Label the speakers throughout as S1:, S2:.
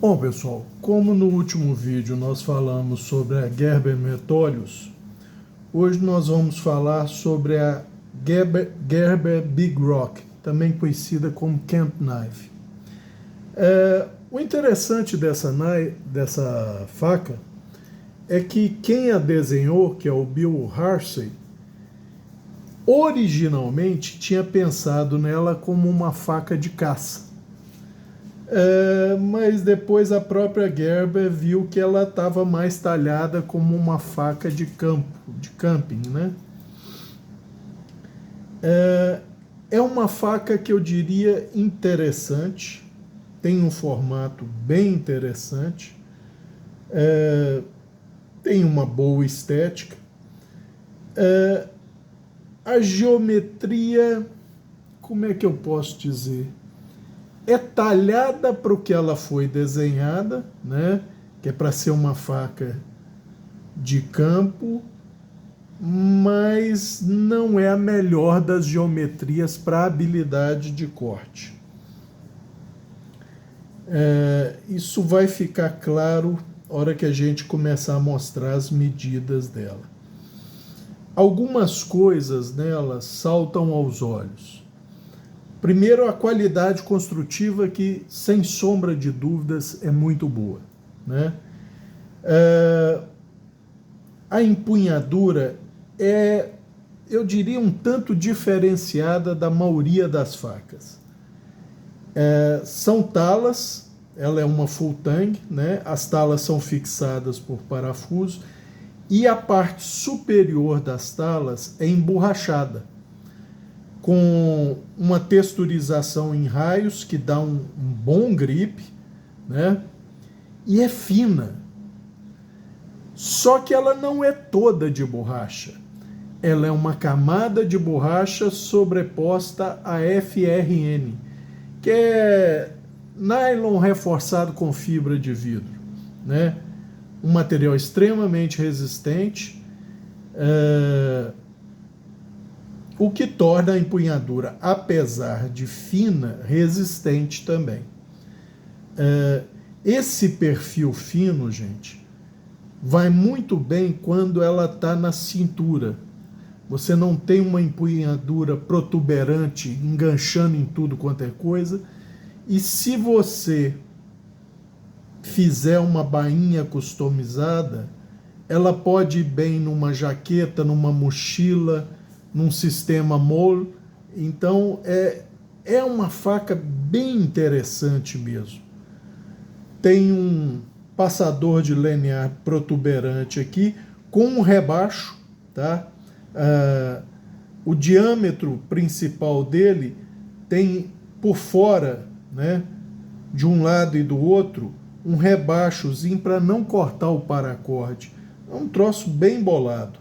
S1: Bom, pessoal, como no último vídeo nós falamos sobre a Gerber Metorius, hoje nós vamos falar sobre a Gerber Big Rock, também conhecida como Camp Knife. O interessante dessa faca é que quem a desenhou, que é o Bill Harsey, originalmente tinha pensado nela como uma faca de caça. Mas depois a própria Gerber viu que ela estava mais talhada como uma faca de campo, de camping, né? É uma faca que eu diria interessante, tem um formato bem interessante, tem uma boa estética. A geometria, como é que eu posso dizer? É talhada para o que ela foi desenhada, né? Que é para ser uma faca de campo, mas não é a melhor das geometrias para habilidade de corte. Isso vai ficar claro na hora que a gente começar a mostrar as medidas dela. Algumas coisas nela saltam aos olhos. Primeiro, a qualidade construtiva, que, sem sombra de dúvidas, é muito boa, né? A empunhadura é, eu diria, um tanto diferenciada da maioria das facas. São talas, ela é uma full tang, né? As talas são fixadas por parafuso e a parte superior das talas é emborrachada, com uma texturização em raios que dá um bom grip, né? E é fina. Só que ela não é toda de borracha. Ela é uma camada de borracha sobreposta a FRN, que é nylon reforçado com fibra de vidro, né? Um material extremamente resistente, o que torna a empunhadura, apesar de fina, resistente também. Esse perfil fino, gente, vai muito bem quando ela está na cintura. Você não tem uma empunhadura protuberante, enganchando em tudo quanto é coisa. E se você fizer uma bainha customizada, ela pode ir bem numa jaqueta, numa mochila, num sistema mole. Então é uma faca bem interessante mesmo. Tem um passador de lanyard protuberante aqui com um rebaixo, tá? O diâmetro principal dele tem por fora, né, de um lado e do outro, um rebaixozinho para não cortar o paracorde. É um troço bem bolado.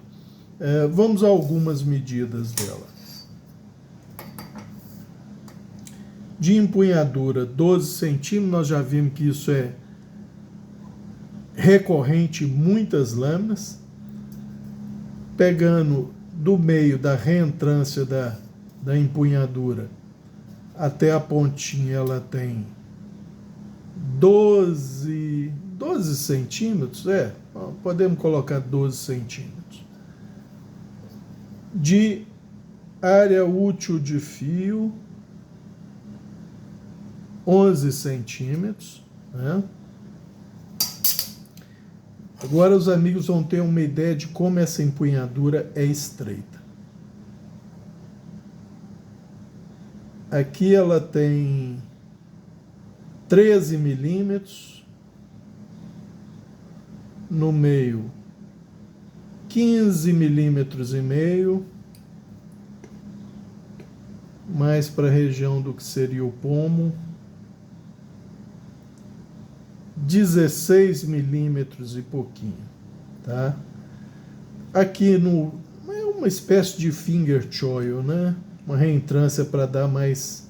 S1: Vamos a algumas medidas dela. De empunhadura, 12 centímetros, nós já vimos que isso é recorrente em muitas lâminas. Pegando do meio da reentrância da empunhadura até a pontinha, ela tem 12 centímetros, podemos colocar 12 centímetros. De área útil de fio, 11 centímetros, né? Agora os amigos vão ter uma ideia de como essa empunhadura é estreita. Aqui ela tem 13 milímetros, no meio 15 milímetros e meio, mais para a região do que seria o pomo, 16 milímetros e pouquinho, tá? Aqui é uma espécie de finger choil, né? Uma reentrância para dar mais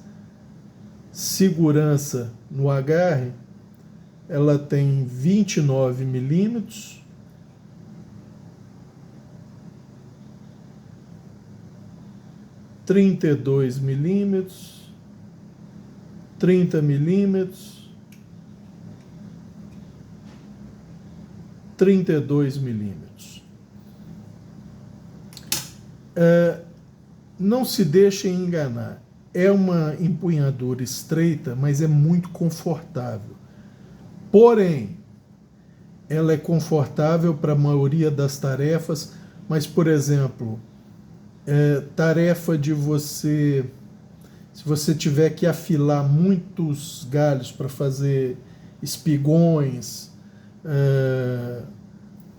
S1: segurança no agarre. Ela tem 29 milímetros, milímetros, 30 milímetros, 32 milímetros. Não se deixem enganar. É uma empunhadura estreita, mas é muito confortável. Porém, ela é confortável para a maioria das tarefas, mas, por exemplo, tarefa de você, se você tiver que afilar muitos galhos para fazer espigões,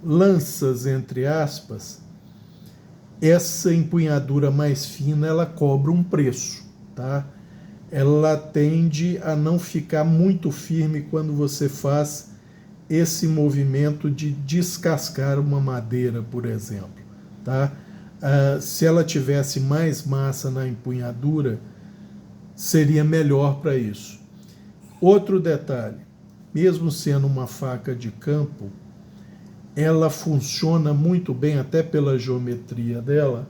S1: lanças, entre aspas, essa empunhadura mais fina, ela cobra um preço, tá? Ela tende a não ficar muito firme quando você faz esse movimento de descascar uma madeira, por exemplo, tá? Se ela tivesse mais massa na empunhadura, seria melhor para isso. Outro detalhe, mesmo sendo uma faca de campo, ela funciona muito bem, até pela geometria dela,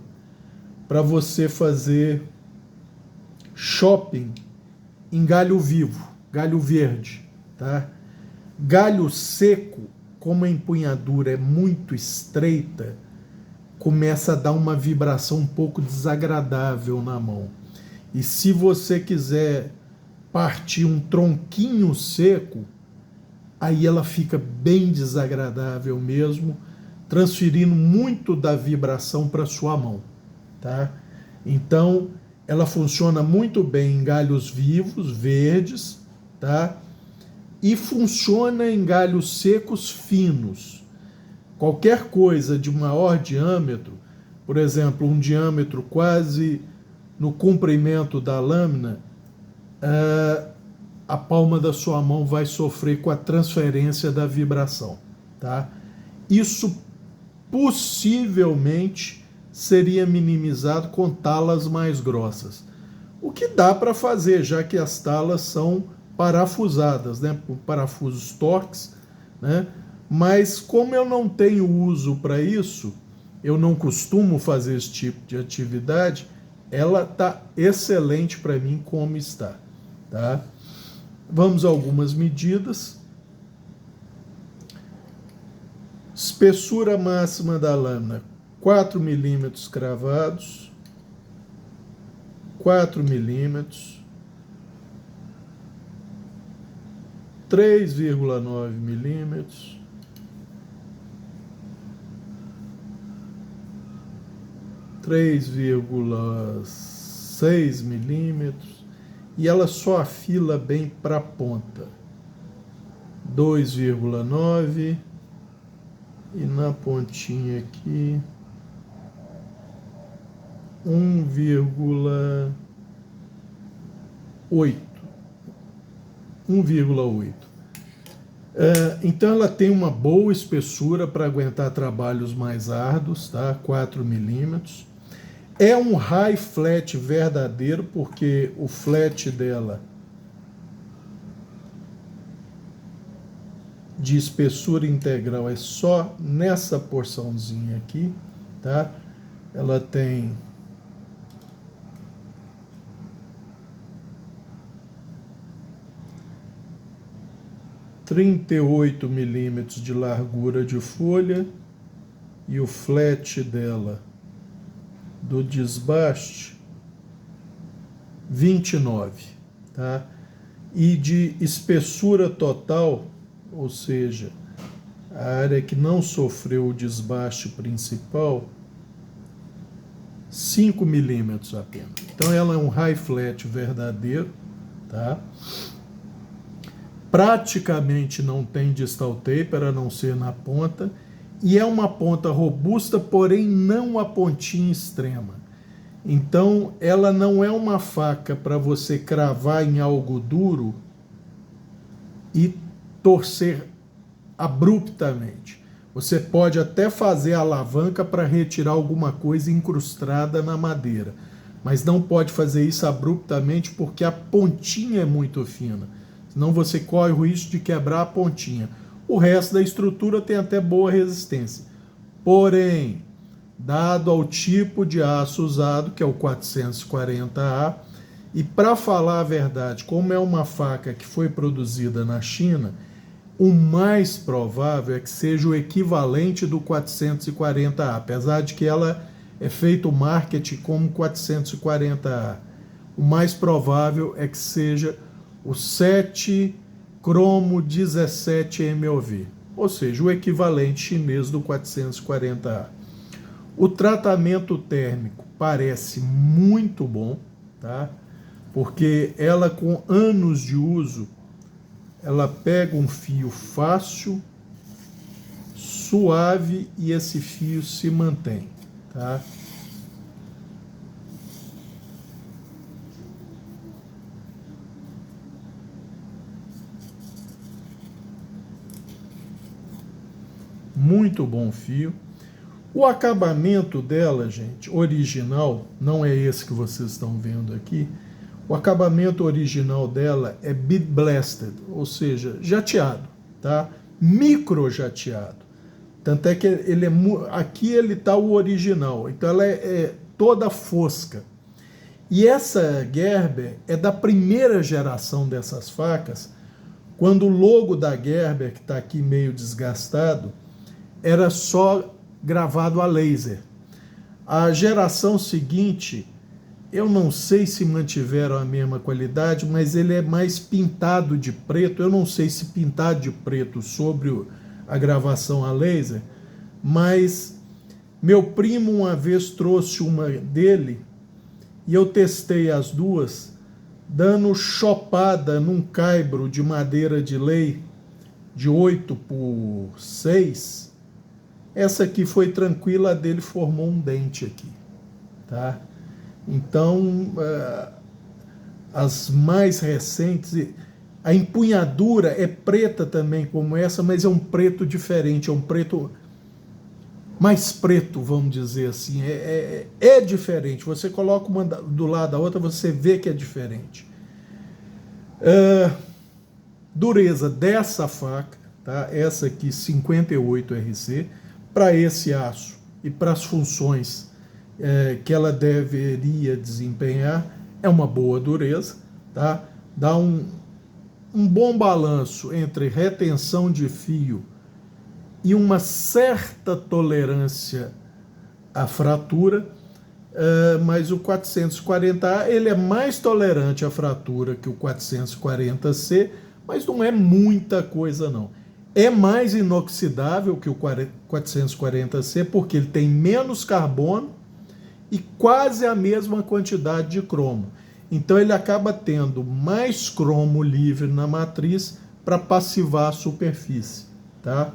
S1: para você fazer chopping em galho vivo, galho verde, tá? Galho seco, como a empunhadura é muito estreita, começa a dar uma vibração um pouco desagradável na mão. E se você quiser partir um tronquinho seco, aí ela fica bem desagradável mesmo, transferindo muito da vibração para sua mão, tá? Então, ela funciona muito bem em galhos vivos, verdes, tá? E funciona em galhos secos finos. Qualquer coisa de maior diâmetro, por exemplo, um diâmetro quase no comprimento da lâmina, a palma da sua mão vai sofrer com a transferência da vibração, tá? Isso possivelmente seria minimizado com talas mais grossas. O que dá para fazer, já que as talas são parafusadas, né, por parafusos Torx, né? Mas como eu não tenho uso para isso, eu não costumo fazer esse tipo de atividade, ela está excelente para mim como está, tá? Vamos a algumas medidas. Espessura máxima da lâmina, 4 milímetros cravados, 4 milímetros, 3,9 milímetros, 3,6 milímetros, e ela só afila bem para a ponta, 2,9, e na pontinha aqui 1,8. Então ela tem uma boa espessura para aguentar trabalhos mais árduos, tá? 4 milímetros. É um high flat verdadeiro, porque o flat dela de espessura integral é só nessa porçãozinha aqui, tá? Ela tem 38 milímetros de largura de folha, e o flat dela do desbaste 29, tá? E de espessura total, ou seja, a área que não sofreu o desbaste principal, 5 milímetros apenas. Então ela é um high flat verdadeiro, tá? Praticamente não tem distal taper, a não ser na ponta, e é uma ponta robusta, porém não a pontinha extrema. Então ela não é uma faca para você cravar em algo duro e torcer abruptamente. Você pode até fazer a alavanca para retirar alguma coisa incrustada na madeira, mas não pode fazer isso abruptamente, porque a pontinha é muito fina. Senão você corre o risco de quebrar a pontinha. O resto da estrutura tem até boa resistência. Porém, dado ao tipo de aço usado, que é o 440A, e para falar a verdade, como é uma faca que foi produzida na China, o mais provável é que seja o equivalente do 440A, apesar de que ela é feito o marketing como 440A. O mais provável é que seja o 7 cromo 17 MOV, ou seja, o equivalente chinês do 440A. O tratamento térmico parece muito bom, tá? Porque ela, com anos de uso, ela pega um fio fácil, suave, e esse fio se mantém, tá? Muito bom fio. O acabamento dela, gente, original, não é esse que vocês estão vendo aqui. O acabamento original dela é bead blasted, ou seja, jateado, tá? Micro jateado. Tanto é que ele é, aqui ele tá o original, então ela é toda fosca. E essa Gerber é da primeira geração dessas facas, quando o logo da Gerber, que está aqui meio desgastado, era só gravado a laser. A geração seguinte, eu não sei se mantiveram a mesma qualidade, mas ele é mais pintado de preto. Eu não sei se pintado de preto sobre a gravação a laser, mas meu primo uma vez trouxe uma dele e eu testei as duas, dando chopada num caibro de madeira de lei de 8x6. Essa aqui foi tranquila, a dele formou um dente aqui, tá? Então, as mais recentes, a empunhadura é preta também como essa, mas é um preto diferente, é um preto mais preto, vamos dizer assim. É diferente. Você coloca uma do lado da outra, você vê que é diferente. Dureza dessa faca, tá? Essa aqui 58 RC, para esse aço e para as funções que ela deveria desempenhar, é uma boa dureza, tá? Dá um bom balanço entre retenção de fio e uma certa tolerância à fratura, mas o 440A ele é mais tolerante à fratura que o 440C, mas não é muita coisa não. É mais inoxidável que o 440C porque ele tem menos carbono e quase a mesma quantidade de cromo. Então ele acaba tendo mais cromo livre na matriz para passivar a superfície, tá?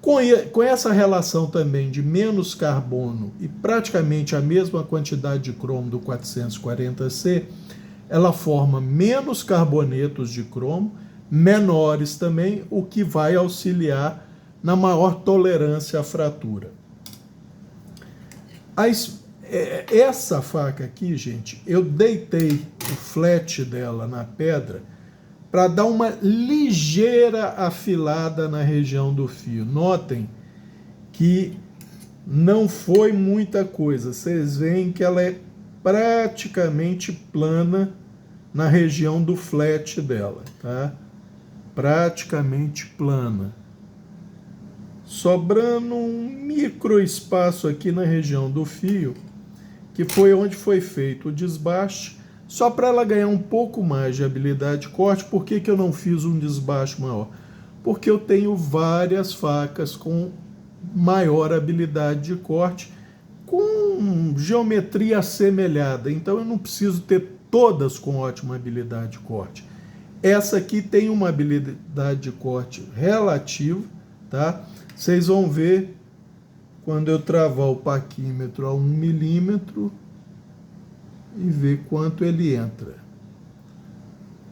S1: Com essa relação também de menos carbono e praticamente a mesma quantidade de cromo do 440C, ela forma menos carbonetos de cromo, menores também, o que vai auxiliar na maior tolerância à fratura. Essa faca aqui, gente, eu deitei o flat dela na pedra para dar uma ligeira afilada na região do fio. Notem que não foi muita coisa. Vocês veem que ela é praticamente plana na região do flat dela, tá? Praticamente plana. Sobrando um micro espaço aqui na região do fio, que foi onde foi feito o desbaste, só para ela ganhar um pouco mais de habilidade de corte. Por que eu não fiz um desbaste maior? Porque eu tenho várias facas com maior habilidade de corte, com geometria assemelhada, então eu não preciso ter todas com ótima habilidade de corte. Essa aqui tem uma habilidade de corte relativa, tá? Vocês vão ver quando eu travar o paquímetro a 1 milímetro e ver quanto ele entra.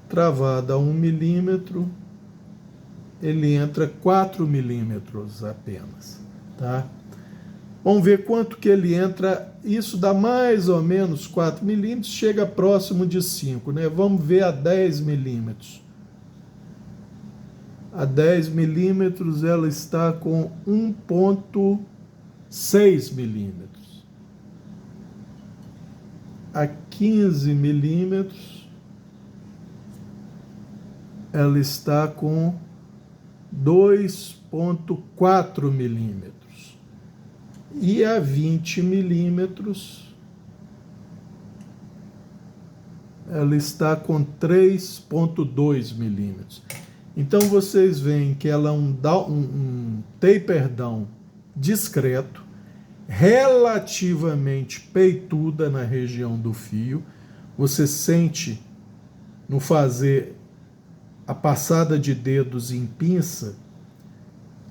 S1: Travada a 1 milímetro, ele entra 4 milímetros apenas, tá? Vamos ver quanto que ele entra. Isso dá mais ou menos 4 milímetros, chega próximo de 5, né? Vamos ver a 10 milímetros. A 10 milímetros ela está com 1,6 milímetros. A 15 milímetros ela está com 2,4 milímetros. E a 20 milímetros, ela está com 3,2 milímetros. Então vocês veem que ela é um taper down discreto, relativamente peituda na região do fio. Você sente no fazer a passada de dedos em pinça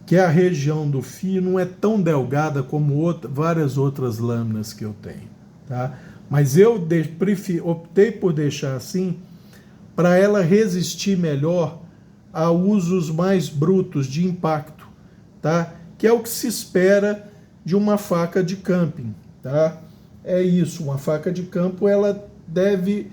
S1: que a região do fio não é tão delgada como várias outras lâminas que eu tenho, tá? Mas eu optei por deixar assim para ela resistir melhor a usos mais brutos de impacto, tá? Que é o que se espera de uma faca de camping, tá? É isso, uma faca de campo ela deve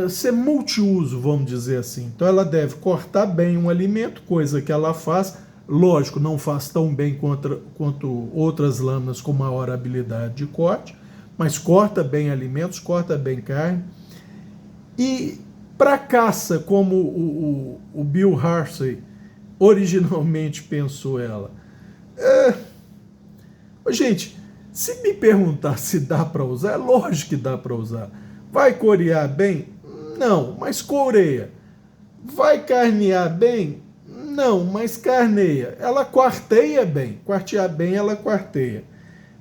S1: ser multiuso, vamos dizer assim. Então ela deve cortar bem um alimento, coisa que ela faz, lógico, não faz tão bem quanto outras lâminas com maior habilidade de corte, mas corta bem alimentos, corta bem carne. E para caça, como o Bill Harsey originalmente pensou ela, gente, se me perguntar se dá para usar, é lógico que dá para usar. Vai corear bem? Não, mas coreia. Vai carnear bem? Não, mas carneia. Ela quarteia bem. Quartear bem, ela quarteia.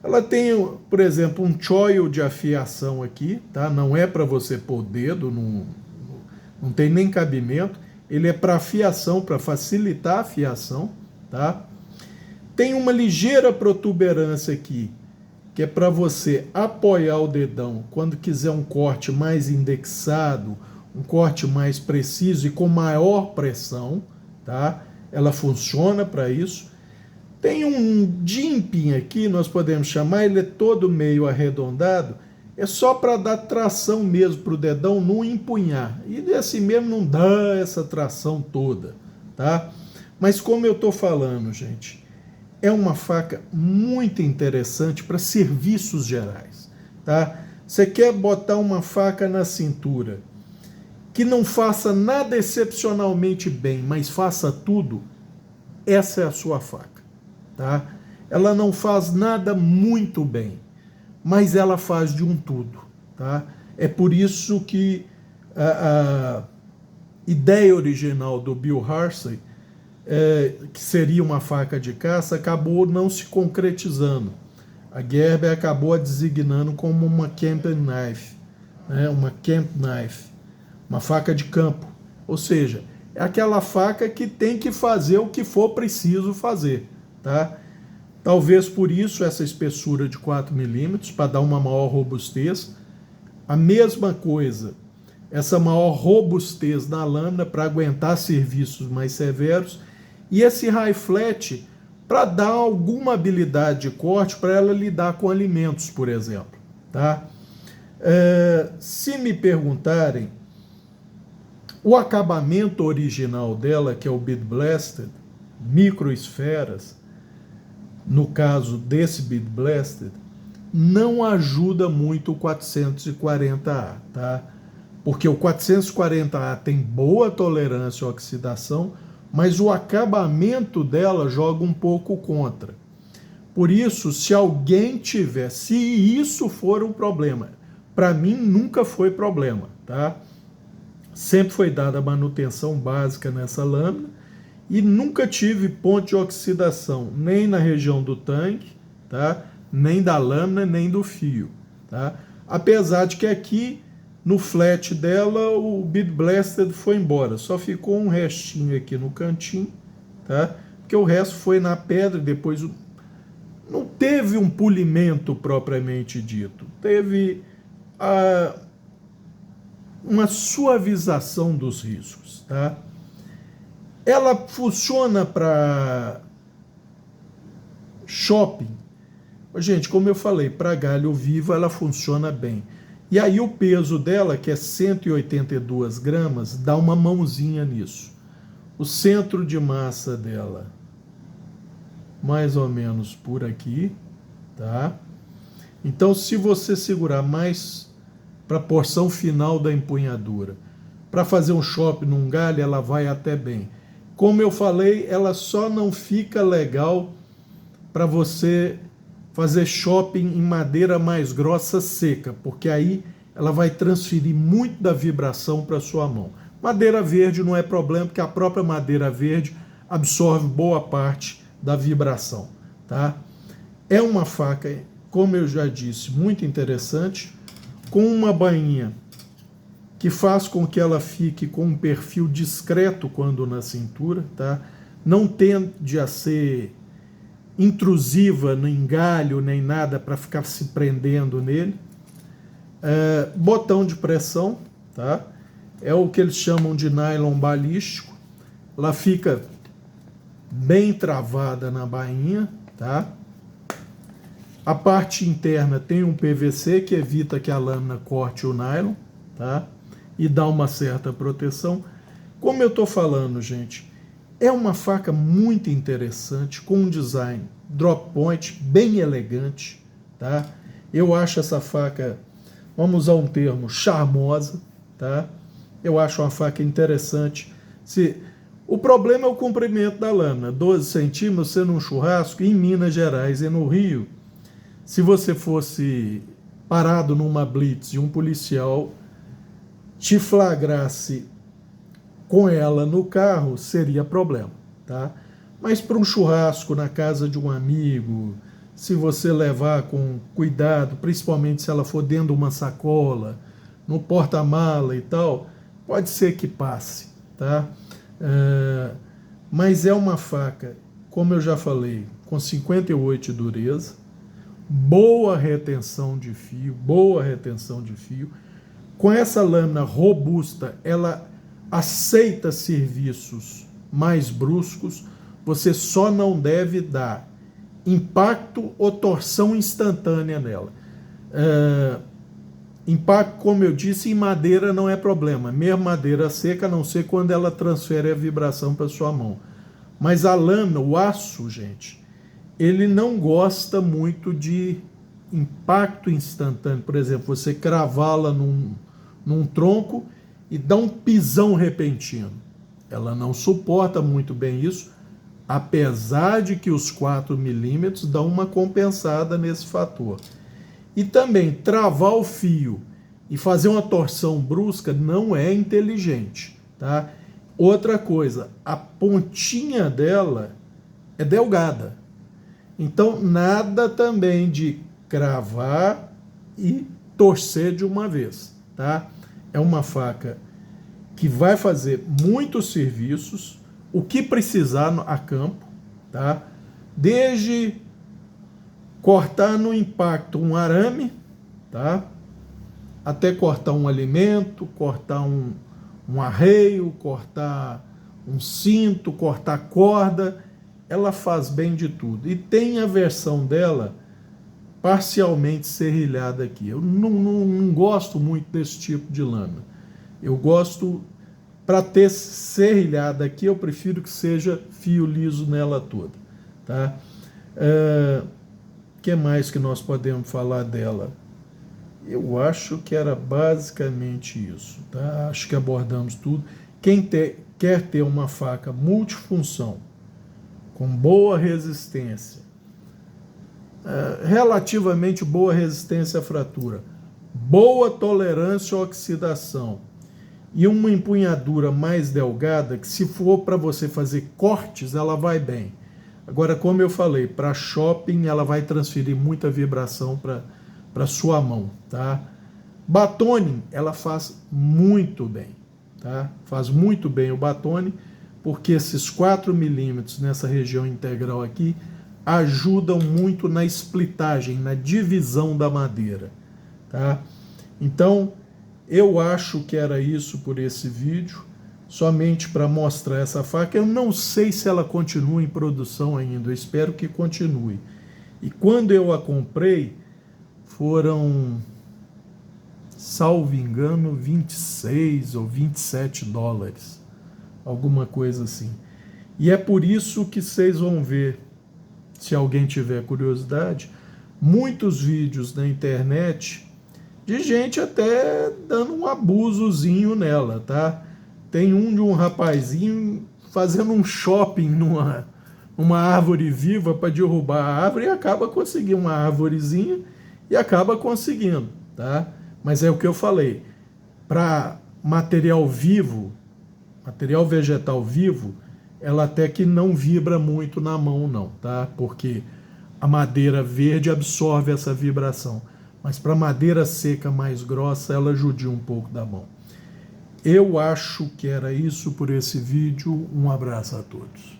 S1: Ela tem, por exemplo, um choil de afiação aqui, tá? Não é para você pôr o dedo, não tem nem cabimento. Ele é para afiação, para facilitar a afiação, tá? Tem uma ligeira protuberância aqui, que é para você apoiar o dedão quando quiser um corte mais indexado, um corte mais preciso e com maior pressão, tá? Ela funciona para isso. Tem um jimping aqui, nós podemos chamar, ele é todo meio arredondado, é só para dar tração mesmo para o dedão não empunhar. E assim mesmo não dá essa tração toda, tá? Mas como eu estou falando, gente, é uma faca muito interessante para serviços gerais, tá? Você quer botar uma faca na cintura que não faça nada excepcionalmente bem, mas faça tudo, essa é a sua faca, tá? Ela não faz nada muito bem, mas ela faz de um tudo, tá? É por isso que a ideia original do Bill Harsey, que seria uma faca de caça, acabou não se concretizando. A Gerber acabou a designando como uma camping knife, né? Uma camp knife, uma faca de campo. Ou seja, é aquela faca que tem que fazer o que for preciso fazer, tá? Talvez por isso essa espessura de 4 milímetros, para dar uma maior robustez. A mesma coisa, essa maior robustez na lâmina para aguentar serviços mais severos. E esse high flat para dar alguma habilidade de corte para ela lidar com alimentos, por exemplo, tá? Se me perguntarem, o acabamento original dela, que é o bead blasted, microesferas, no caso desse bead blasted, não ajuda muito o 440A, tá? Porque o 440A tem boa tolerância à oxidação, mas o acabamento dela joga um pouco contra. Por isso, se alguém tiver, se isso for um problema, para mim nunca foi problema, tá? Sempre foi dada a manutenção básica nessa lâmina e nunca tive ponto de oxidação, nem na região do tanque, tá? Nem da lâmina, nem do fio, tá? Apesar de que aqui no flat dela o bead blasted foi embora, só ficou um restinho aqui no cantinho, tá? Porque o resto foi na pedra, depois não teve um polimento propriamente dito, teve uma suavização dos riscos, tá? Ela funciona para shopping. Gente, como eu falei, para galho vivo ela funciona bem. E aí o peso dela, que é 182 gramas, dá uma mãozinha nisso. O centro de massa dela, mais ou menos por aqui, tá? Então, se você segurar mais para a porção final da empunhadura, para fazer um chopp num galho, ela vai até bem. Como eu falei, ela só não fica legal para você fazer shopping em madeira mais grossa seca, porque aí ela vai transferir muito da vibração para sua mão. Madeira verde não é problema, porque a própria madeira verde absorve boa parte da vibração, tá? É uma faca, como eu já disse, muito interessante, com uma bainha que faz com que ela fique com um perfil discreto quando na cintura, tá? Não tende a ser intrusiva no engalho nem nada para ficar se prendendo nele. Botão de pressão, tá? É o que eles chamam de nylon balístico. Ela fica bem travada na bainha, tá? A parte interna tem um PVC que evita que a lâmina corte o nylon, tá? E dá uma certa proteção. Como eu estou falando, gente, é uma faca muito interessante, com um design drop point bem elegante, tá? Eu acho essa faca, vamos usar um termo, charmosa, tá? Eu acho uma faca interessante. O problema é o comprimento da lâmina, 12 centímetros, sendo um churrasco em Minas Gerais e no Rio. Se você fosse parado numa blitz e um policial te flagrasse com ela no carro, seria problema, tá? Mas para um churrasco na casa de um amigo, se você levar com cuidado, principalmente se ela for dentro de uma sacola, no porta-mala e tal, pode ser que passe, tá? Mas é uma faca, como eu já falei, com 58 de dureza, boa retenção de fio, com essa lâmina robusta, ela aceita serviços mais bruscos, você só não deve dar impacto ou torção instantânea nela. Impacto, como eu disse, em madeira não é problema, mesmo madeira seca, a não ser quando ela transfere a vibração para sua mão. Mas a lâmina, o aço, gente, ele não gosta muito de impacto instantâneo. Por exemplo, você cravá-la num tronco e dá um pisão repentino. Ela não suporta muito bem isso, apesar de que os 4 milímetros dão uma compensada nesse fator. E também travar o fio e fazer uma torção brusca não é inteligente, tá? Outra coisa, a pontinha dela é delgada. Então, nada também de cravar e torcer de uma vez, tá? É uma faca que vai fazer muitos serviços, o que precisar a campo, tá? Desde cortar no impacto um arame, tá? Até cortar um alimento, cortar um arreio, cortar um cinto, cortar corda, ela faz bem de tudo. E tem a versão dela parcialmente serrilhada aqui. Eu não gosto muito desse tipo de lâmina. Eu gosto, para ter serrilhada aqui, eu prefiro que seja fio liso nela toda, tá? Que mais que nós podemos falar dela? Eu acho que era basicamente isso, tá? Acho que abordamos tudo. Quem quer ter uma faca multifunção, com boa resistência, relativamente boa resistência à fratura, boa tolerância à oxidação e uma empunhadura mais delgada, que se for para você fazer cortes, ela vai bem. Agora, como eu falei, para shopping ela vai transferir muita vibração para sua mão, tá? Batone, ela faz muito bem, tá? Faz muito bem o batone, porque esses 4 milímetros nessa região integral aqui ajudam muito na splitagem, na divisão da madeira, tá? Então, eu acho que era isso por esse vídeo, somente para mostrar essa faca. Eu não sei se ela continua em produção ainda, eu espero que continue. E quando eu a comprei, foram, salvo engano, 26 ou 27 dólares, alguma coisa assim. E é por isso que vocês vão ver, se alguém tiver curiosidade, muitos vídeos na internet de gente até dando um abusozinho nela, tá? Tem um de um rapazinho fazendo um shopping numa árvore viva para derrubar a árvore e acaba conseguindo uma árvorezinha e acaba conseguindo, tá? Mas é o que eu falei, para material vivo, material vegetal vivo, ela até que não vibra muito na mão não, tá? Porque a madeira verde absorve essa vibração, mas para madeira seca mais grossa, ela judia um pouco da mão. Eu acho que era isso por esse vídeo. Um abraço a todos.